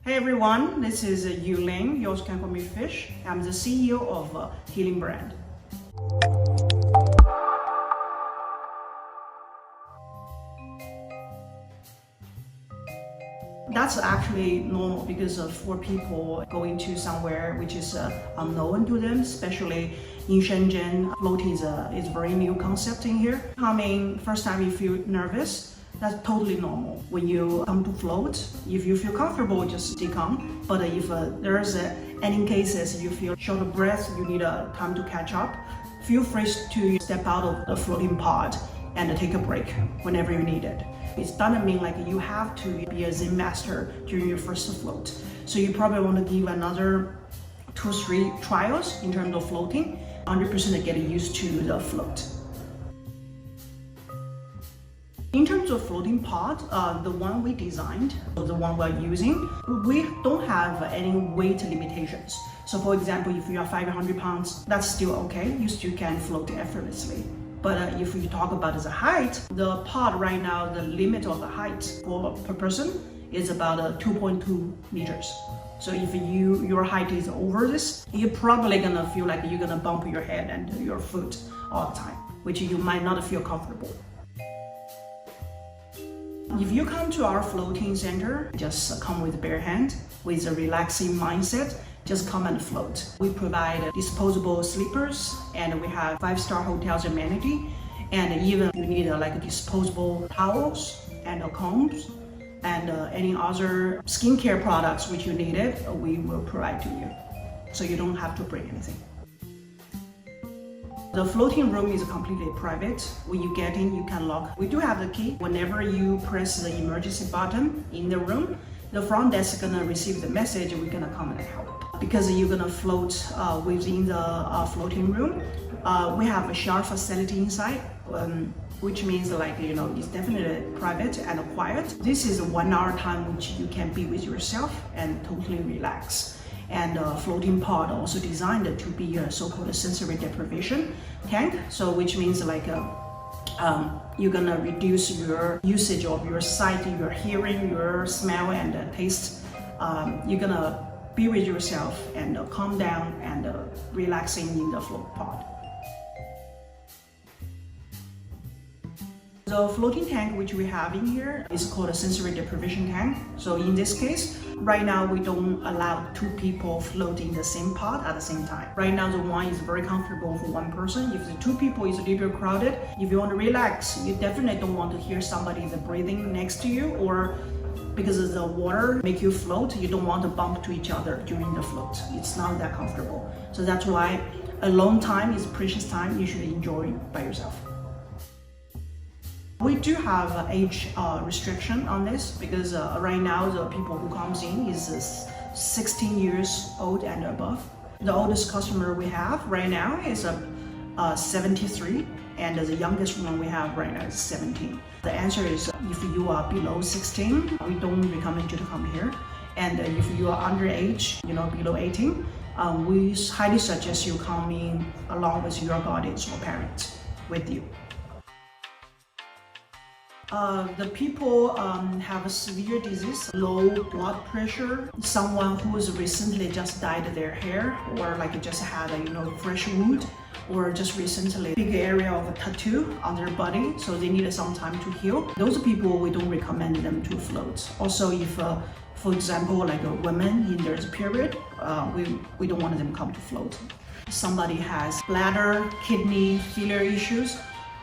Hey everyone, this is Yu Ling. You also can call me Fish. I'm the CEO of Healing Brand. That's actually normal because for people going to somewhere which is unknown to them, especially in Shenzhen, floating is a very new concept in here. Coming first time you feel nervous, that's totally normal. When you come to float, if you feel comfortable, just stay calm. But if there's any cases you feel short of breath, you need time to catch up, feel free to step out of the floating pod and take a break whenever you need it. It doesn't mean like you have to be a Zen master during your first float. So you probably want to give another 2-3 trials in terms of floating, 100% get used to the float. In terms of floating pod, the one we designed, the one we're using, we don't have any weight limitations. So for example, if you are 500 pounds, that's still okay. You still can float effortlessly. But if you talk about the height, the pod right now, the limit of the height per person is about 2.2 meters. So if your height is over this, you're probably gonna feel like you're gonna bump your head and your foot all the time, which you might not feel comfortable. If you come to our floating center, just come with bare hand, with a relaxing mindset, just come and float. We provide disposable sleepers, and we have 5-star hotels amenity, and even you need like disposable towels and combs and any other skincare products which you needed, we will provide to you, so you don't have to bring anything. The floating room is completely private. When you get in, you can lock. We do have the key. Whenever you press the emergency button in the room, the front desk is gonna receive the message, we're gonna come and help. Because you're gonna float within the floating room, we have a shower facility inside, which means it's definitely private and quiet. This is a 1-hour time which you can be with yourself and totally relax. And floating pod also designed to be a so-called sensory deprivation tank. So which means you're gonna reduce your usage of your sight, your hearing, your smell and taste. You're gonna be with yourself and calm down and relaxing in the float pod. The floating tank which we have in here is called a sensory deprivation tank. So in this case, right now we don't allow 2 people float in the same pod at the same time. Right now the one is very comfortable for 1 person. If the 2 people is a little bit crowded, if you want to relax, you definitely don't want to hear somebody breathing next to you, or because the water make you float, you don't want to bump to each other during the float. It's not that comfortable. So that's why alone time is precious time. You should enjoy by yourself. We do have age restriction on this because right now the people who comes in is 16 years old and above. The oldest customer we have right now is 73, and the youngest one we have right now is 17. The answer is if you are below 16, we don't recommend you to come here. And if you are underage, below 18, we highly suggest you come in along with your guardians or parents with you. The people have a severe disease, low blood pressure, someone who has recently just dyed their hair, or just had a fresh wound, or just recently big area of a tattoo on their body, so they need some time to heal. Those people, we don't recommend them to float. Also, if for example a woman in their period, we don't want them to come to float. Somebody has bladder, kidney failure issues,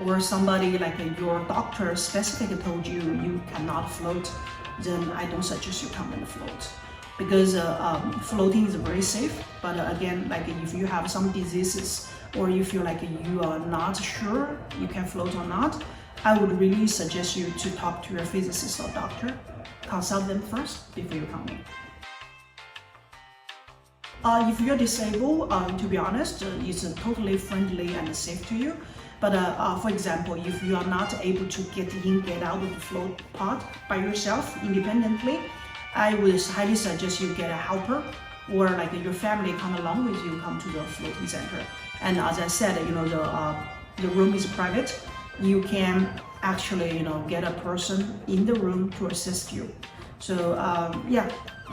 or somebody your doctor specifically told you cannot float, then I don't suggest you come and float. Because floating is very safe, but again, if you have some diseases or you feel like you are not sure you can float or not, I would really suggest you to talk to your physicist or doctor. Consult them first before you come in. If you're disabled, to be honest, it's totally friendly and safe to you. But for example, if you are not able to get in, get out of the float pod by yourself independently, I would highly suggest you get a helper, or your family come along with you, come to the floating center. And as I said, the room is private. You can actually, get a person in the room to assist you. So yeah,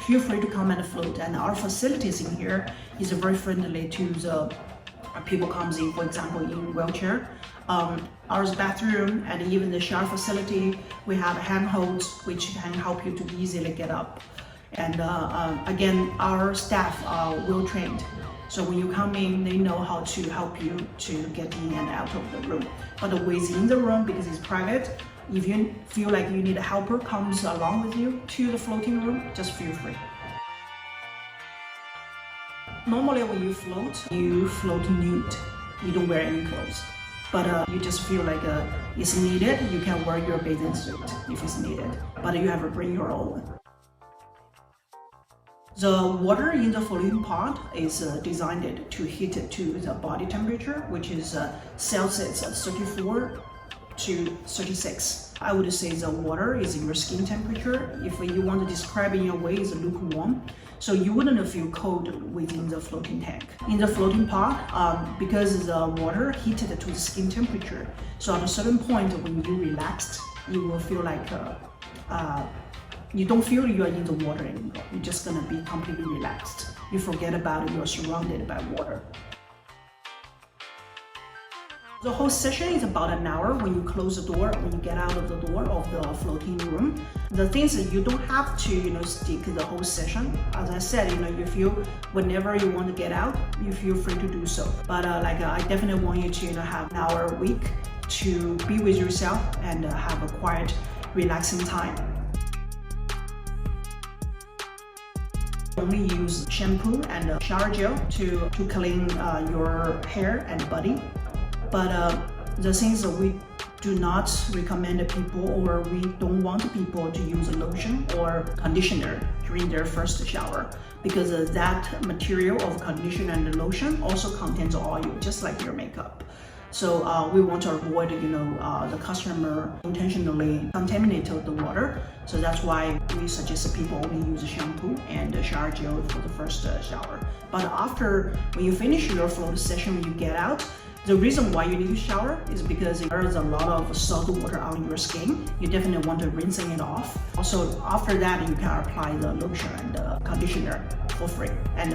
feel free to come and float. And our facilities in here is very friendly to the people comes in, for example, in wheelchair. Our bathroom and even the shower facility, we have handholds which can help you to easily get up. And again, our staff are well trained. So when you come in, they know how to help you to get in and out of the room. But within the room, because it's private, if you feel like you need a helper comes along with you to the floating room, just feel free. Normally when you float nude. You don't wear any clothes. But you just feel like it's needed, you can wear your bathing suit if it's needed. But you have to bring your own. The water in the floating pod is designed to heat it to the body temperature, which is Celsius 34 to 36. I would say the water is your skin temperature. If you want to describe it in a way, it's lukewarm. So you wouldn't feel cold within the floating tank. In the floating pod, because the water heated to the skin temperature, so at a certain point when you relaxed, you will feel like you don't feel you are in the water anymore. You're just gonna be completely relaxed. You forget about it, you're surrounded by water. The whole session is about an hour. When you close the door, when you get out of the door of the floating room, the things that you don't have to, stick the whole session. As I said, you feel whenever you want to get out, you feel free to do so. But I definitely want you to, have an hour a week to be with yourself and have a quiet, relaxing time. Only use shampoo and shower gel to clean your hair and body. But the things that we do not recommend people, or we don't want people to use lotion or conditioner during their first shower, because that material of conditioner and lotion also contains oil, just like your makeup. So we want to avoid, the customer intentionally contaminate the water. So that's why we suggest people only use shampoo and shower gel for the first shower. But after, when you finish your float session, when you get out, the reason why you need to shower is because there is a lot of salt water on your skin. You definitely want to rinse it off. Also, after that, you can apply the lotion and conditioner for free. And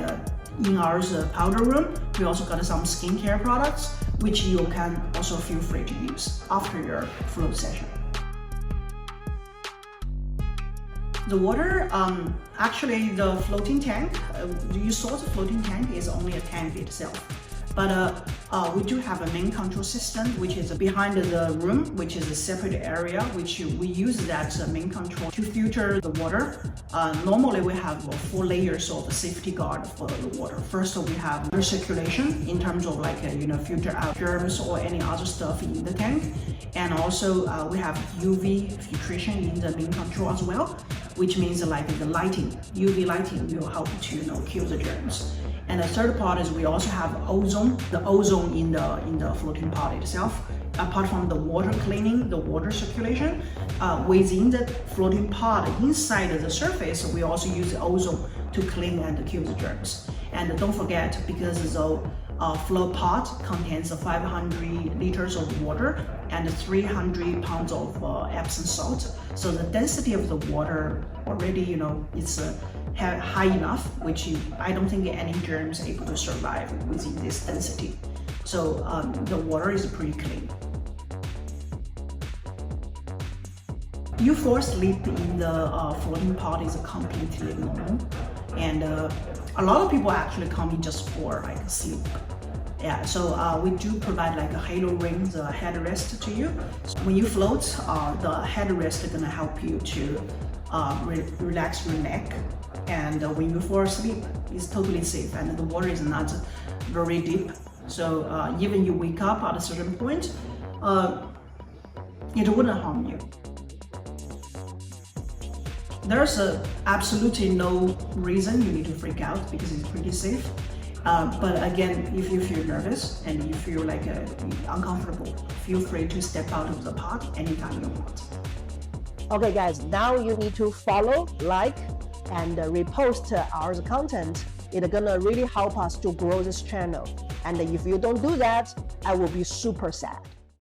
in our powder room, we also got some skincare products, which you can also feel free to use after your float session. The water, actually the floating tank, you saw the floating tank is only a tank itself. But we do have a main control system, which is behind the room, which is a separate area, which we use that main control to filter the water. Normally we have 4 layers of safety guard for the water. First, we have air circulation in terms of filter out germs or any other stuff in the tank. And also we have UV filtration in the main control as well, which means the lighting, UV lighting will help to kill the germs. And the third part is we also have ozone, the ozone in the floating pod itself. Apart from the water cleaning, the water circulation, within the floating pod, inside the surface, we also use ozone to clean and kill the germs. And don't forget, because the float pod contains 500 liters of water and 300 pounds of Epsom salt. So the density of the water already, it's high enough, which I don't think any germs able to survive within this density. So the water is pretty clean. You fall asleep in the floating pod is completely normal, and a lot of people actually come in just for sleep. Yeah, so we do provide a halo ring, the headrest to you. So when you float, the headrest is gonna help you to relax your neck. And when you fall asleep, it's totally safe, and the water is not very deep. So even you wake up at a certain point, it wouldn't harm you. There's absolutely no reason you need to freak out because it's pretty safe. But again, if you feel nervous and you feel uncomfortable, feel free to step out of the pod anytime you want. Okay guys, now you need to follow, like, and repost our content. It's gonna really help us to grow this channel. And if you don't do that, I will be super sad.